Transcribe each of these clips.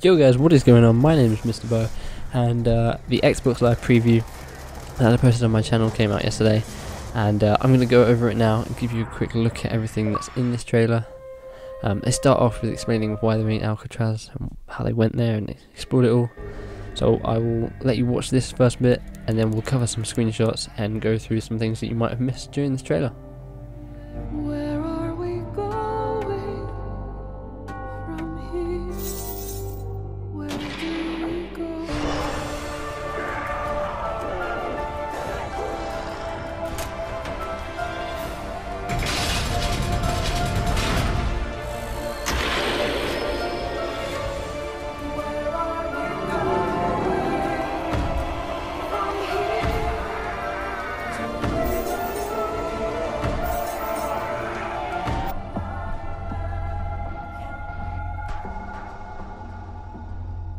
Yo guys, what is going on? My name is Mr. Bo, and the Xbox Live preview that I posted on my channel came out yesterday, and I'm going to go over it now and give you a quick look at everything that's in this trailer. They start off with explaining why they're in Alcatraz, and how they went there and explored it all. So I will let you watch this first bit, and then we'll cover some screenshots and go through some things that you might have missed during this trailer. Where are we going from here? Where do we go? Where are we going from here?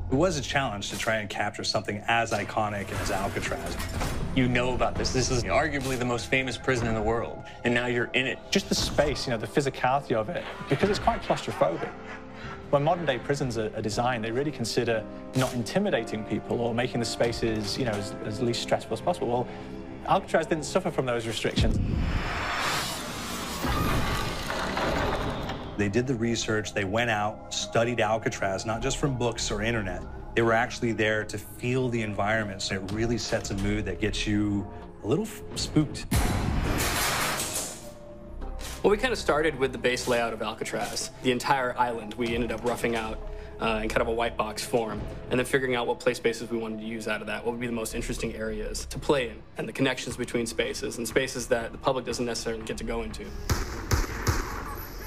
It was a challenge to try and capture something as iconic as Alcatraz. You know about this. This is arguably the most famous prison in the world, and now you're in it. Just the space, the physicality of it, because it's quite claustrophobic. When modern day prisons are designed, they really consider not intimidating people or making the spaces, as least stressful as possible. Well, Alcatraz didn't suffer from those restrictions. They did the research, they went out, studied Alcatraz, not just from books or internet. They were actually there to feel the environment, so it really sets a mood that gets you a little spooked. Well, we kind of started with the base layout of Alcatraz. The entire island we ended up roughing out in kind of a white box form, and then figuring out what play spaces we wanted to use out of that, what would be the most interesting areas to play in, and the connections between spaces, and spaces that the public doesn't necessarily get to go into.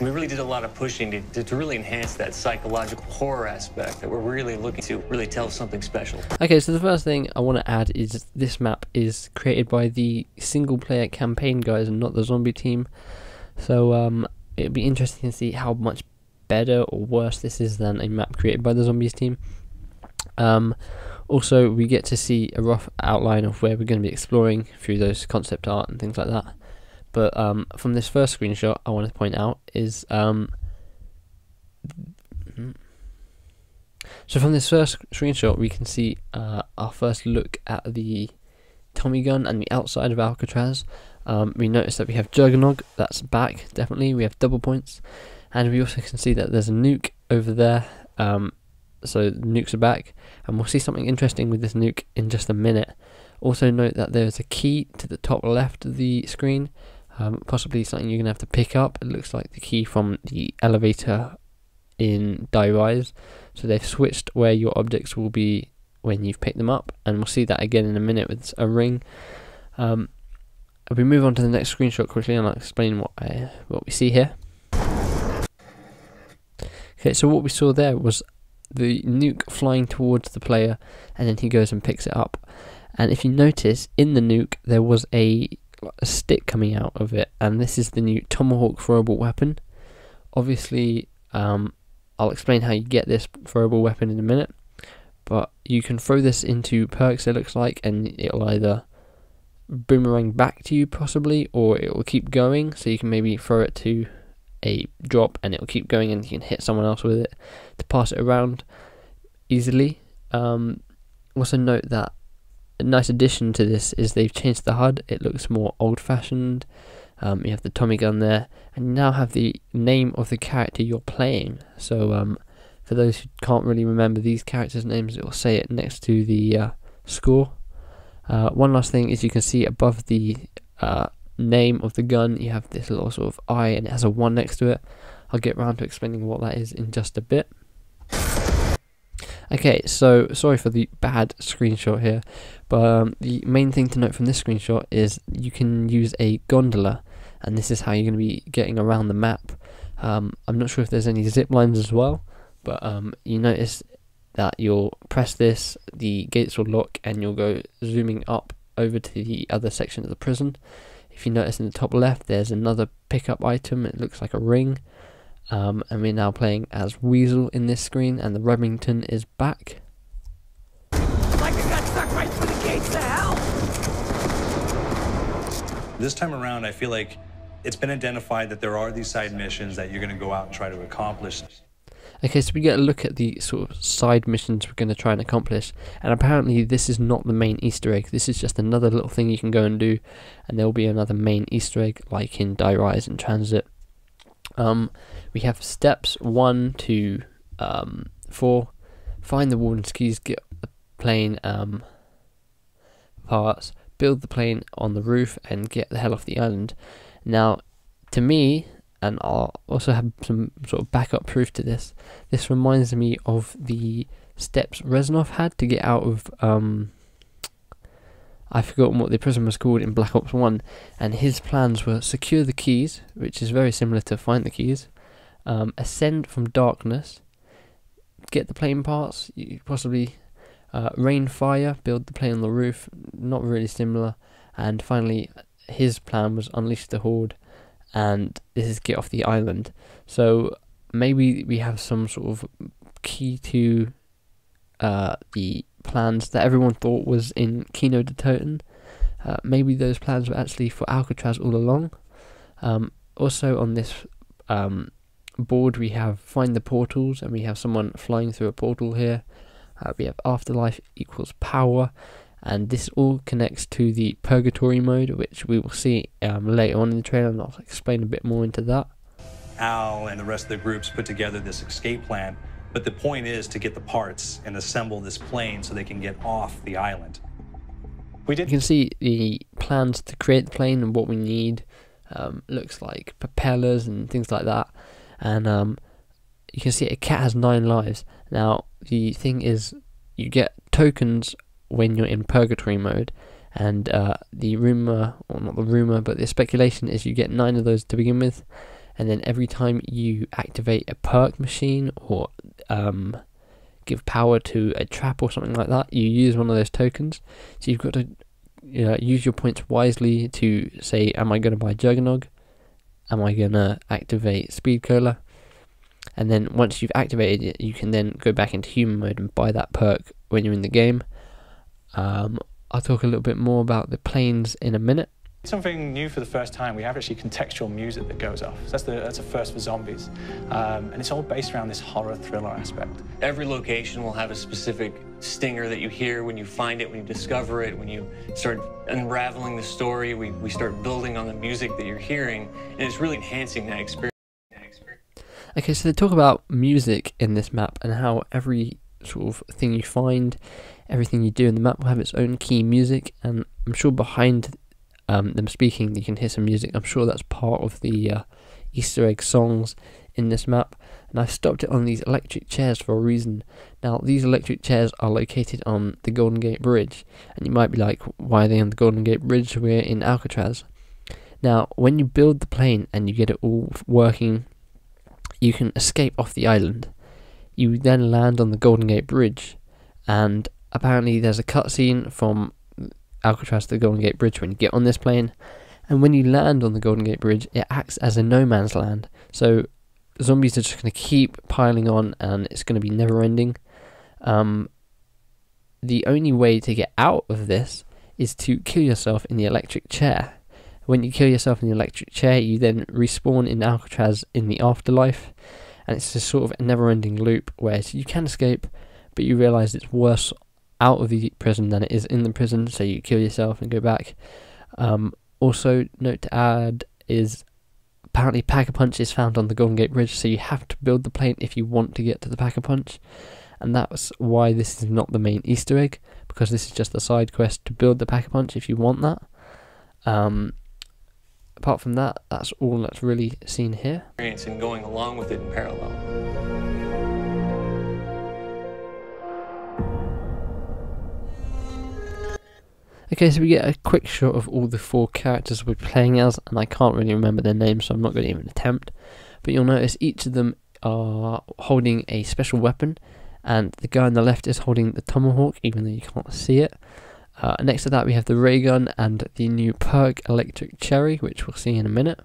We really did a lot of pushing to really enhance that psychological horror aspect that we're really looking to really tell something special. Okay, so the first thing I want to add is this map is created by the single player campaign guys and not the zombie team. So it'd be interesting to see how much better or worse this is than a map created by the zombies team. Also, we get to see a rough outline of where we're going to be exploring through those concept art and things like that. But from this first screenshot, I want to point out is so from this first screenshot, we can see our first look at the Tommy gun and the outside of Alcatraz. We notice that we have Juggernog, that's back, definitely. We have double points, and we also can see that there's a nuke over there. So the nukes are back, and we'll see something interesting with this nuke in just a minute. Also note that there's a key to the top left of the screen. Possibly something you're going to have to pick up. It looks like the key from the elevator in Die Rise. So they've switched where your objects will be when you've picked them up, and we'll see that again in a minute with a ring. If we move on to the next screenshot quickly, and I'll explain what we see here. Okay, so what we saw there was the nuke flying towards the player, and then he goes and picks it up. And if you notice, in the nuke there was a stick coming out of it, and this is the new Tomahawk throwable weapon. Obviously, I'll explain how you get this throwable weapon in a minute, but you can throw this into perks, it looks like, and it'll either boomerang back to you possibly, or it will keep going, so you can maybe throw it to a drop and it will keep going, and you can hit someone else with it to pass it around easily. Also note that a nice addition to this is they've changed the HUD. It looks more old-fashioned. You have the Tommy gun there, and you now have the name of the character you're playing. So for those who can't really remember these characters' names, it will say it next to the score. One last thing is you can see above the name of the gun, you have this little sort of eye, and it has a 1 next to it. I'll get round to explaining what that is in just a bit. Okay, so sorry for the bad screenshot here, but the main thing to note from this screenshot is you can use a gondola, and this is how you're going to be getting around the map. I'm not sure if there's any zip lines as well, but you notice that you'll press this, the gates will lock, and you'll go zooming up over to the other section of the prison. If you notice in the top left, there's another pickup item. It looks like a ring. And we're now playing as Weasel in this screen, and the Remington is back. Like I got stuck right through the gates to hell! This time around, I feel like it's been identified that there are these side missions that you're going to go out and try to accomplish. Okay, so we get a look at the sort of side missions we're going to try and accomplish, and apparently this is not the main Easter egg. This is just another little thing you can go and do, and there will be another main Easter egg like in Die Rise and Transit. We have steps 1 to 4. Find the Warden's keys, get the plane parts, build the plane on the roof, and get the hell off the island. Now, to me, and I'll also have some sort of backup proof to this, this reminds me of the steps Reznov had to get out of, I've forgotten what the prison was called in Black Ops 1, and his plans were secure the keys, which is very similar to find the keys, ascend from darkness, get the plane parts, possibly rain fire, build the plane on the roof, not really similar, and finally his plan was unleash the Horde, and this is get off the island. So maybe we have some sort of key to the plans that everyone thought was in Kino de Toten. Maybe those plans were actually for Alcatraz all along. Also on this board we have find the portals, and we have someone flying through a portal here. We have afterlife equals power, and this all connects to the Purgatory Mode, which we will see later on in the trailer, and I'll explain a bit more into that. Al and the rest of the groups put together this escape plan, but the point is to get the parts and assemble this plane so they can get off the island. You can see the plans to create the plane and what we need. Looks like propellers and things like that, and you can see a cat has 9 lives. Now the thing is, you get tokens when you're in Purgatory Mode, and the rumour, or not the rumour, but the speculation is you get 9 of those to begin with, and then every time you activate a perk machine or give power to a trap or something like that, you use one of those tokens. So you've got to use your points wisely to say, am I going to buy Juggernog? Am I going to activate Speed Cola? And then once you've activated it, you can then go back into human mode and buy that perk when you're in the game. I'll talk a little bit more about the planes in a minute. Something new for the first time, we have actually contextual music that goes off. So that's a first for zombies. And it's all based around this horror thriller aspect. Every location will have a specific stinger that you hear when you find it, when you discover it, when you start unraveling the story, we start building on the music that you're hearing, and it's really enhancing that experience. Okay, so they talk about music in this map and how every sort of thing you find, everything you do in the map will have its own key music, and I'm sure behind them speaking you can hear some music. I'm sure that's part of the Easter egg songs in this map, and I've stopped it on these electric chairs for a reason. Now these electric chairs are located on the Golden Gate Bridge, and you might be like, why are they on the Golden Gate Bridge? We're in Alcatraz. Now when you build the plane and you get it all working, you can escape off the island. You then land on the Golden Gate Bridge, and apparently there's a cutscene from Alcatraz to the Golden Gate Bridge when you get on this plane, and when you land on the Golden Gate Bridge it acts as a no man's land, so zombies are just going to keep piling on and it's going to be never ending. The only way to get out of this is to kill yourself in the electric chair. When you kill yourself in the electric chair, you then respawn in Alcatraz in the afterlife, and it's just sort of a never-ending loop where you can escape, but you realise it's worse out of the prison than it is in the prison, so you kill yourself and go back. Also, note to add is apparently Pack-a-Punch is found on the Golden Gate Bridge, so you have to build the plane if you want to get to the Pack-a-Punch, and that's why this is not the main Easter egg, because this is just a side quest to build the Pack-a-Punch if you want that. Apart from that, that's all that's really seen here. And going along with it in parallel. Okay, so we get a quick shot of all the 4 characters we're playing as, and I can't really remember their names, so I'm not going to even attempt. But you'll notice each of them are holding a special weapon, and the guy on the left is holding the tomahawk, even though you can't see it. Next to that we have the ray gun and the new Perk electric cherry, which we'll see in a minute.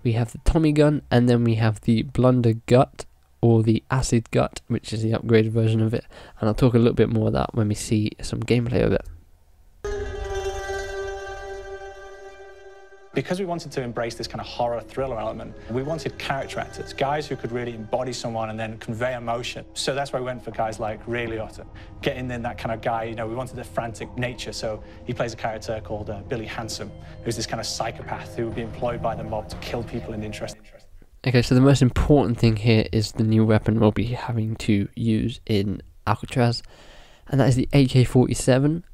We have the Tommy gun, and then we have the blunder gut, or the acid gut, which is the upgraded version of it, and I'll talk a little bit more of that when we see some gameplay of it. Because we wanted to embrace this kind of horror thriller element, we wanted character actors, guys who could really embody someone and then convey emotion. So that's why we went for guys like Ray Liotta, getting in that kind of guy, you know, we wanted a frantic nature. So he plays a character called Billy Handsome, who's this kind of psychopath who would be employed by the mob to kill people in the interest. Okay, so the most important thing here is the new weapon we'll be having to use in Alcatraz, and that is the AK-47.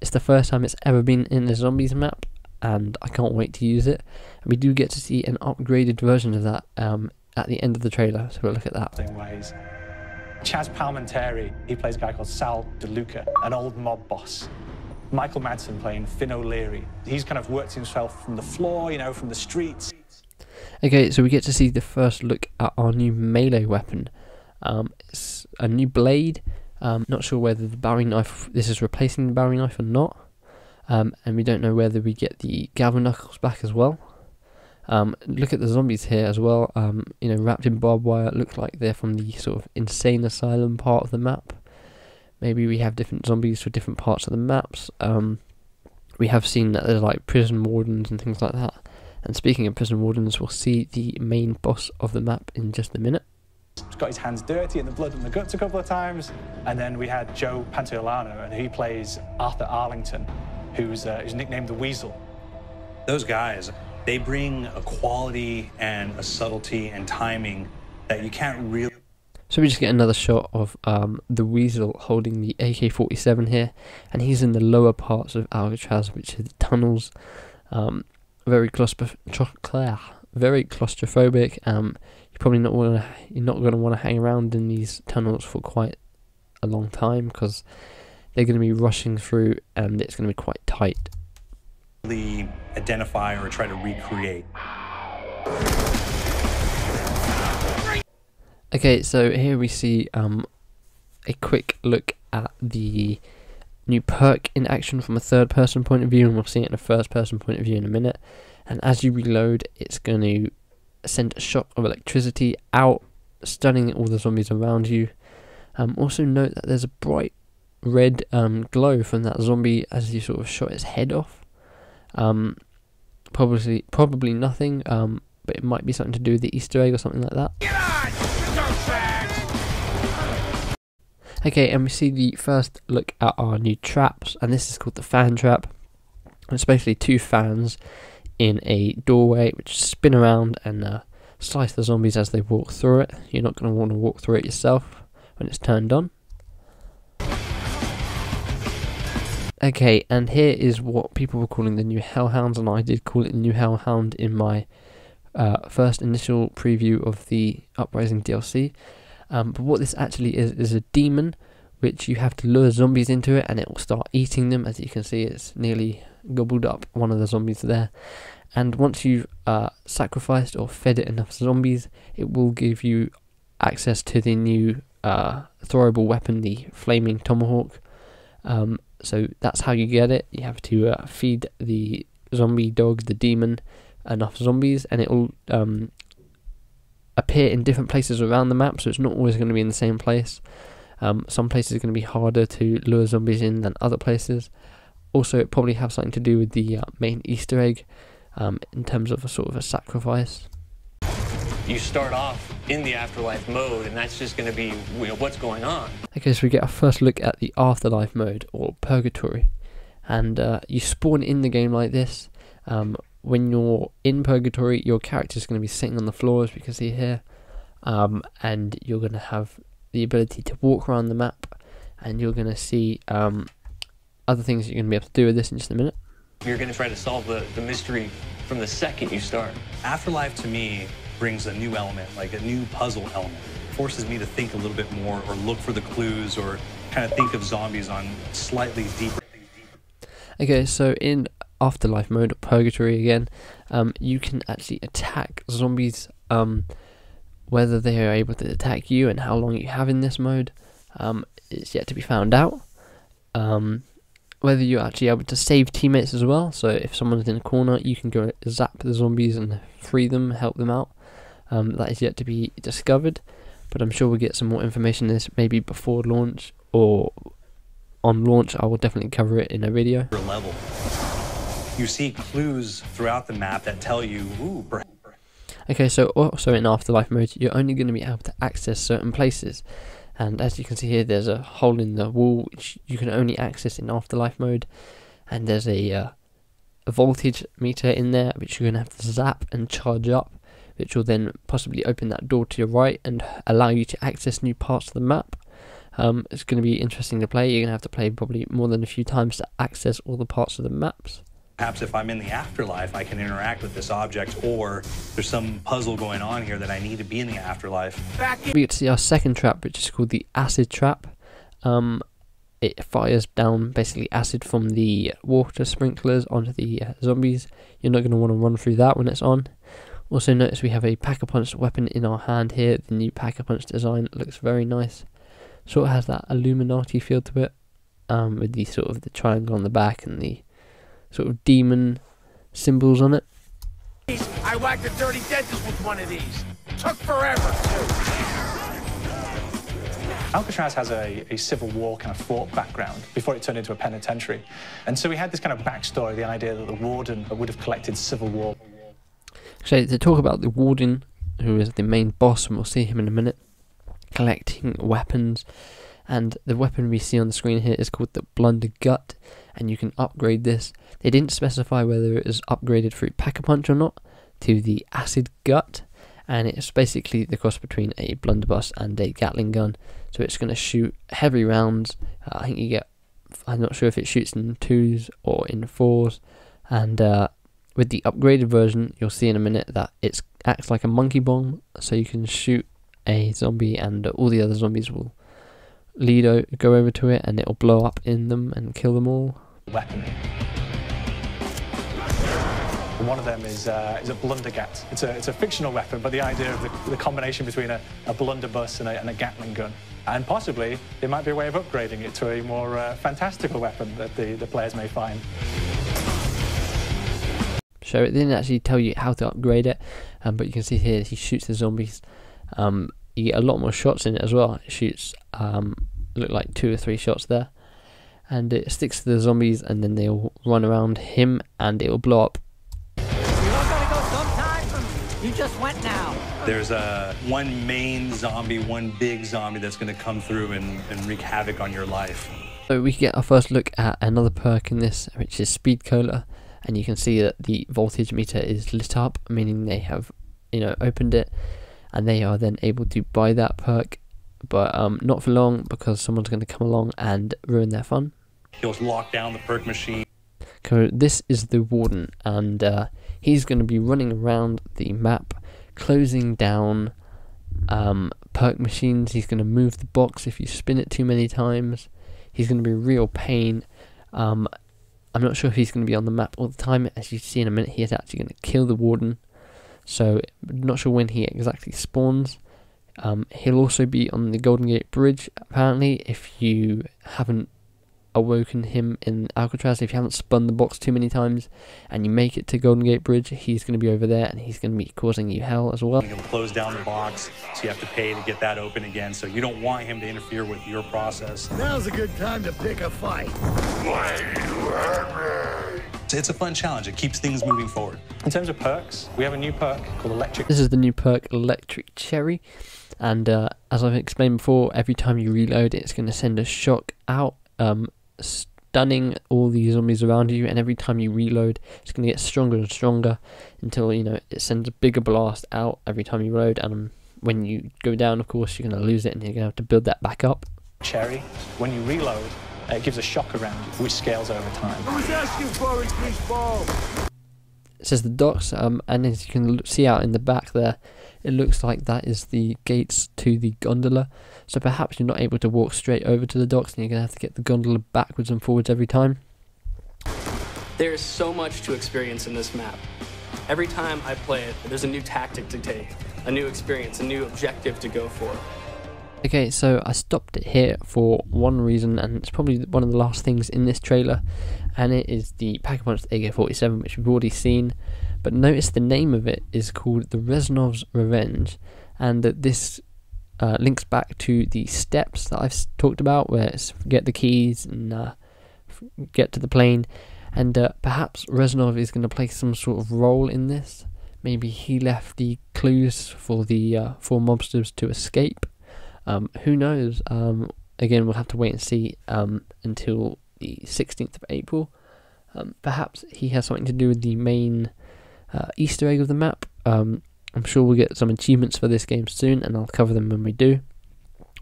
It's the first time it's ever been in a zombies map, and I can't wait to use it. And we do get to see an upgraded version of that at the end of the trailer, so we'll look at that. In ways. Chaz Palminteri, he plays a guy called Sal DeLuca, an old mob boss. Michael Madsen playing Finn O'Leary. He's kind of worked himself from the floor, you know, from the streets. Okay, so we get to see the first look at our new melee weapon. It's a new blade. Not sure whether the Bowie knife, this is replacing the Bowie knife or not. And we don't know whether we get the Galva knuckles back as well. Look at the zombies here as well, you know, wrapped in barbed wire. It looks like they're from the sort of insane asylum part of the map. Maybe we have different zombies for different parts of the maps. We have seen that there's like prison wardens and things like that. And speaking of prison wardens, we'll see the main boss of the map in just a minute. He's got his hands dirty in the blood and the guts a couple of times. And then we had Joe Pantoliano, and he plays Arthur Arlington, who's nicknamed the Weasel. Those guys, they bring a quality and a subtlety and timing that you can't really... So we just get another shot of the Weasel holding the AK-47 here, and he's in the lower parts of Alcatraz, which are the tunnels. Very claustrophobic. You're not going to want to hang around in these tunnels for quite a long time, because they're going to be rushing through and it's going to be quite tight. Identify or try to recreate. Okay, so here we see a quick look at the new perk in action from a third person point of view, and we'll see it in a first person point of view in a minute. And as you reload, it's going to send a shock of electricity out, stunning all the zombies around you. Also note that there's a bright red glow from that zombie as you sort of shot its head off. Probably nothing, but it might be something to do with the Easter egg or something like that. Get on! Okay, and we see the first look at our new traps, and this is called the fan trap. It's basically two fans in a doorway which spin around and slice the zombies as they walk through it. You're not going to want to walk through it yourself when it's turned on. Okay, and here is what people were calling the new Hellhounds, and I did call it the new Hellhound in my first initial preview of the Uprising DLC. But what this actually is a demon, which you have to lure zombies into it, and it will start eating them. As you can see, it's nearly gobbled up one of the zombies there. And once you've sacrificed or fed it enough zombies, it will give you access to the new throwable weapon, the Flaming Tomahawk. So that's how you get it. You have to feed the zombie dog, the demon, enough zombies, and it will appear in different places around the map, so it's not always going to be in the same place. Some places are going to be harder to lure zombies in than other places. Also, it probably has something to do with the main Easter egg in terms of a sort of a sacrifice. You start off in the afterlife mode, and that's just going to be, you know, what's going on. Okay, so we get our first look at the afterlife mode, or Purgatory, and you spawn in the game like this. When you're in Purgatory, your character is going to be sitting on the floor, as we can see here, and you're going to have the ability to walk around the map, and you're going to see other things that you're going to be able to do with this in just a minute. You're going to try to solve the mystery from the second you start. Afterlife, to me, brings a new element, like a new puzzle element. It forces me to think a little bit more, or look for the clues, or kind of think of zombies on slightly deeper. Okay, so in Afterlife mode, Purgatory again, you can actually attack zombies, whether they are able to attack you and how long you have in this mode, it's yet to be found out. Whether you're actually able to save teammates as well, so if someone's in a corner, you can go zap the zombies and free them, help them out. That is yet to be discovered, but I'm sure we'll get some more information on this maybe before launch, or on launch. I will definitely cover it in a video. Level. You see clues throughout the map that tell you, ooh, perhaps. Okay, so also in Afterlife mode, you're only going to be able to access certain places. And as you can see here, there's a hole in the wall which you can only access in Afterlife mode. And there's a voltage meter in there which you're going to have to zap and charge up, which will then possibly open that door to your right and allow you to access new parts of the map. It's going to be interesting to play. You're going to have to play probably more than a few times to access all the parts of the maps. Perhaps if I'm in the afterlife, I can interact with this object, or there's some puzzle going on here that I need to be in the afterlife. We get to see our second trap, which is called the acid trap. It fires down basically acid from the water sprinklers onto the zombies. You're not going to want to run through that when it's on. Also notice we have a Pack-a-Punch weapon in our hand here. The new Pack-a-Punch design looks very nice. Sort of has that Illuminati feel to it, with the sort of the triangle on the back and the sort of demon symbols on it. I whacked a dirty dentist with one of these. Took forever, too. Alcatraz has a Civil War kind of fort background before it turned into a penitentiary. And so we had this kind of backstory, the idea that the Warden would have collected Civil War. So to talk about the Warden, who is the main boss, and we'll see him in a minute, collecting weapons. And the weapon we see on the screen here is called the Blunder Gut, and you can upgrade this. They didn't specify whether it is upgraded through Pack-a-Punch or not to the Acid Gut, and it's basically the cross between a blunderbuss and a Gatling gun. So it's going to shoot heavy rounds. I think you get, I'm not sure if it shoots in 2s or in 4s, and with the upgraded version you'll see in a minute that it acts like a monkey bomb, so you can shoot a zombie and all the other zombies will go over to it and it'll blow up in them and kill them all. Weapon. One of them is a blundergat. It's a fictional weapon, but the idea of the combination between a blunderbuss and a Gatling gun, and possibly there might be a way of upgrading it to a more fantastical weapon that the players may find. So it didn't actually tell you how to upgrade it, but you can see here he shoots the zombies. You get a lot more shots in it as well. It shoots look like 2 or 3 shots there, and it sticks to the zombies, and then they'll run around him and it'll blow up. You all gotta go sometime? You just went now. There's one main zombie, one big zombie that's going to come through and wreak havoc on your life. So we get our first look at another perk in this, which is Speed Cola, and you can see that the voltage meter is lit up, meaning they have, opened it, and they are then able to buy that perk, but not for long, because someone's going to come along and ruin their fun. He'll lock down the perk machine. So this is the Warden, and he's going to be running around the map, closing down perk machines. He's going to move the box if you spin it too many times. He's going to be a real pain. I'm not sure if he's going to be on the map all the time. As you see in a minute, he is actually going to kill the Warden. So, not sure when he exactly spawns. He'll also be on the Golden Gate Bridge, apparently, if you haven't awoken him in Alcatraz. If you haven't spun the box too many times and you make it to Golden Gate Bridge, he's going to be over there and he's going to be causing you hell as well. He'll close down the box, so you have to pay to get that open again. So you don't want him to interfere with your process. Now's a good time to pick a fight. It's a fun challenge. It keeps things moving forward. In terms of perks, we have a new perk called Electric. This is the new perk, Electric Cherry, and as I've explained before, every time you reload, it's going to send a shock out, stunning all the zombies around you, and every time you reload, it's going to get stronger and stronger until it sends a bigger blast out every time you reload, and when you go down, of course, you're going to lose it, and you're going to have to build that back up. Cherry, when you reload, it gives a shock around you, which scales over time. I was asking for it, ball. It says the docks, and as you can see out in the back there, it looks like that is the gates to the gondola. So perhaps you're not able to walk straight over to the docks, and you're going to have to get the gondola backwards and forwards every time. There's so much to experience in this map. Every time I play it, there's a new tactic to take, a new experience, a new objective to go for. Okay, so I stopped it here for one reason, and it's probably one of the last things in this trailer, and it is the Pack-a-Punch AK-47, which we've already seen, but notice the name of it is called the Reznov's Revenge, and this links back to the steps that I've talked about, where it's get the keys and get to the plane, And perhaps Reznov is going to play some sort of role in this. Maybe he left the clues for the 4 mobsters to escape. Who knows? Again, we'll have to wait and see until the 16th of April. Perhaps he has something to do with the main Easter egg of the map. I'm sure we'll get some achievements for this game soon, and I'll cover them when we do.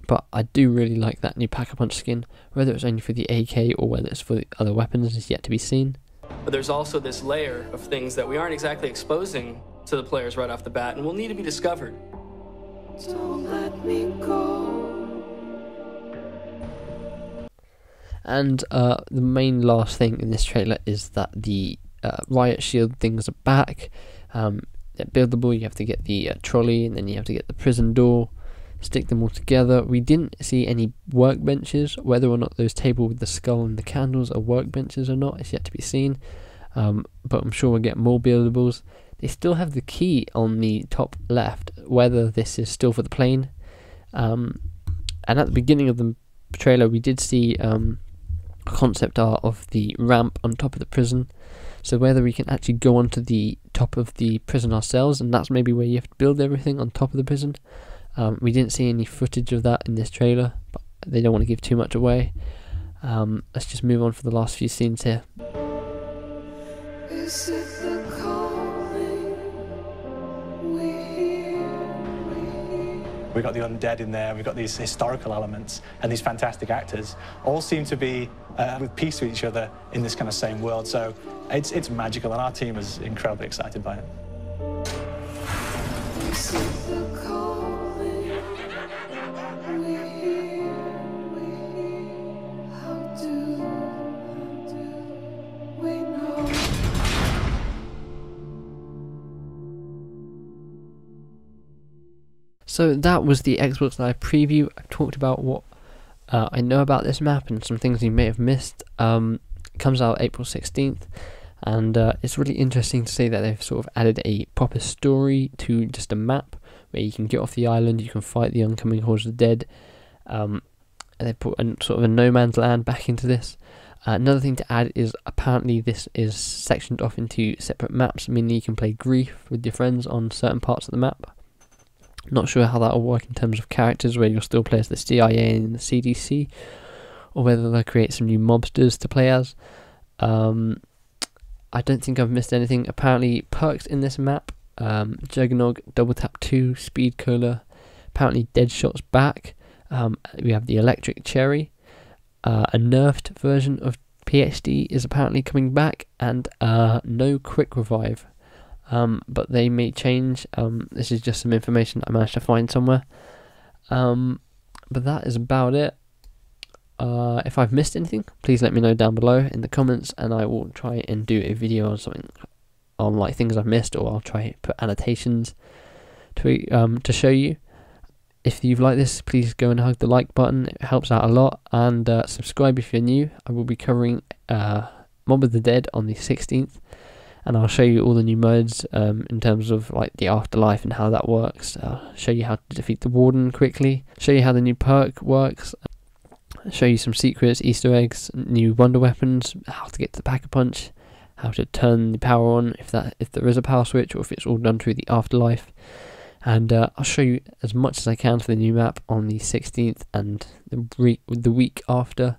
But I do really like that new Pack-a-Punch skin. Whether it's only for the AK or whether it's for the other weapons is yet to be seen. But there's also this layer of things that we aren't exactly exposing to the players right off the bat, and will need to be discovered. Don't let me go. And the main last thing in this trailer is that the riot shield things are back. They're buildable. You have to get the trolley, and then you have to get the prison door, stick them all together. We didn't see any workbenches. Whether or not those tables with the skull and the candles are workbenches or not is yet to be seen. But I'm sure we'll get more buildables. They still have the key on the top left, whether this is still for the plane. And at the beginning of the trailer we did see a concept art of the ramp on top of the prison. So whether we can actually go onto the top of the prison ourselves, and that's maybe where you have to build everything on top of the prison. We didn't see any footage of that in this trailer, but they don't want to give too much away. Let's just move on for the last few scenes here. Is it the calling? We're here. We've got the undead in there, we've got these historical elements, and these fantastic actors all seem to be with peace with each other in this kind of same world. So it's magical, and our team is incredibly excited by it. Is it the calling? We're here. How do we know? So that was the Xbox Live preview. I've talked about what I know about this map and some things you may have missed. It comes out April 16th, and it's really interesting to see that they've sort of added a proper story to just a map where you can get off the island, you can fight the oncoming hordes of the dead, and they put a sort of a no man's land back into this. Another thing to add is apparently this is sectioned off into separate maps, meaning you can play Grief with your friends on certain parts of the map. Not sure how that will work in terms of characters, where you'll still play as the CIA and the CDC, or whether they'll create some new mobsters to play as. I don't think I've missed anything. Apparently perks in this map, Juggernog, Double Tap 2, Speed Cola, apparently Deadshot's back. We have the Electric Cherry, a nerfed version of PhD is apparently coming back, and no Quick Revive. But they may change. This is just some information I managed to find somewhere. But that is about it. If I've missed anything, please let me know down below in the comments, and I will try and do a video on something on like things I've missed, or I'll try to put annotations to show you. If you've liked this, please go and hug the like button. It helps out a lot, and subscribe if you're new. I will be covering Mob of the Dead on the 16th. And I'll show you all the new modes in terms of like the afterlife and how that works. Show you how to defeat the Warden quickly. Show you how the new perk works. Show you some secrets, Easter eggs, new wonder weapons, how to get to the Pack-a-Punch, how to turn the power on if there is a power switch, or if it's all done through the afterlife. And I'll show you as much as I can for the new map on the 16th and the week after.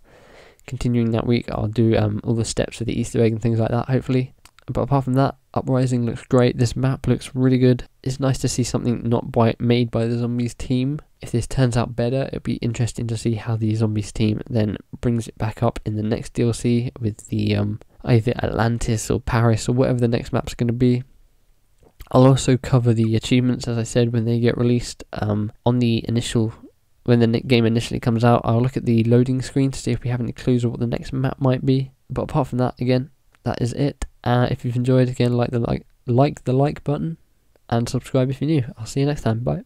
Continuing that week, I'll do all the steps for the Easter egg and things like that, hopefully. But apart from that, Uprising looks great. This map looks really good. It's nice to see something not made by the Zombies team. If this turns out better, it'd be interesting to see how the Zombies team then brings it back up in the next DLC with the either Atlantis or Paris or whatever the next map's going to be. I'll also cover the achievements, as I said, when they get released. When the game initially comes out, I'll look at the loading screen to see if we have any clues of what the next map might be. But apart from that, again, that is it. If you've enjoyed, again, like the like button, and subscribe if you're new. I'll see you next time. Bye.